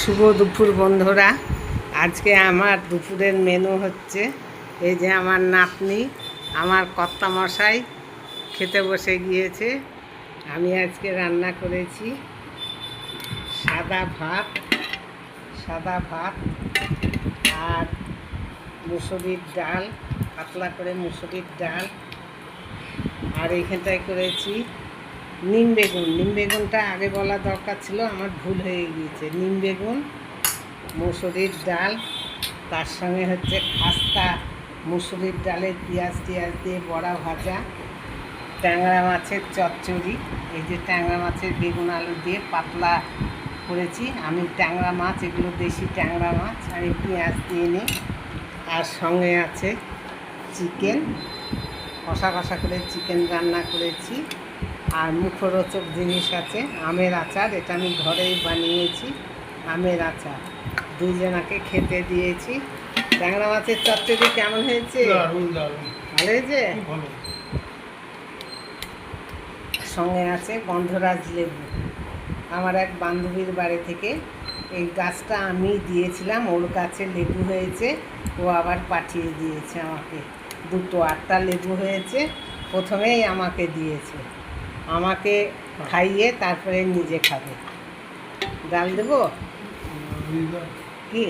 শুভ দুপুর বন্ধুরা। আজকে আমার দুপুরের মেনু হচ্ছে এই যে আমার নাতনি, আমার কর্তামশাই খেতে বসে গিয়েছে। আমি আজকে রান্না করেছি সাদা ভাত আর মুসুরির ডাল, পাতলা করে মুসুরির ডাল। আর এইখানটায় করেছি নিম বেগুনটা আগে বলা দরকার ছিল, আমার ভুল হয়ে গিয়েছে। নিম বেগুন, মুসুরির ডাল, তার সঙ্গে হচ্ছে খাস্তা মুসুরির ডালের পেঁয়াজ দিয়ে বড়া ভাজা, ট্যাংরা মাছের চচ্চড়ি। এই যে ট্যাংরা মাছের বেগুন আলু দিয়ে পাতলা করেছি আমি। ট্যাংরা মাছ, এগুলো দেশি ট্যাংরা মাছ, আমি পেঁয়াজ দিয়ে নিই। আর সঙ্গে আছে চিকেন, কষা করে চিকেন রান্না করেছি। আর মুখরোচক জিনিস আছে আমের আচার, এটা আমি ঘরেই বানিয়েছি। আমের আচার দুইজনাকে খেতে দিয়েছি। ট্যাংরা মাছের চচ্চড়ি কেমন হয়েছে? ভালো হয়েছে। সঙ্গে আছে গন্ধরাজ লেবু, আমার এক বান্ধবীর বাড়ি থেকে এই গাছটা আমি দিয়েছিলাম, ওর গাছে লেবু হয়েছে, ও আবার পাঠিয়ে দিয়েছে আমাকে। 2-8টা লেবু হয়েছে, প্রথমেই আমাকে দিয়েছে, আমাকে খাইয়ে তারপরে নিজে খাবে। ডাল দেবো কি?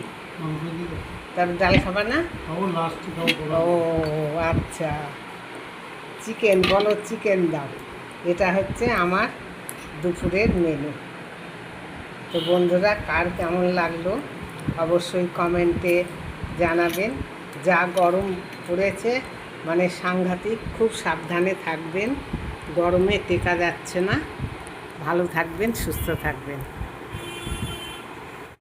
তার ডাল খাবা না? ও আচ্ছা, চিকেন বলো, চিকেন দাও। এটা হচ্ছে আমার দুপুরের মেনু। তো বন্ধুরা, কার কেমন লাগলো অবশ্যই কমেন্টে জানাবেন। যা গরম পড়েছে, মানে সাংঘাতিক, খুব সাবধানে থাকবেন, গরমে টেকা যাচ্ছে না। ভালো থাকবেন, সুস্থ থাকবেন।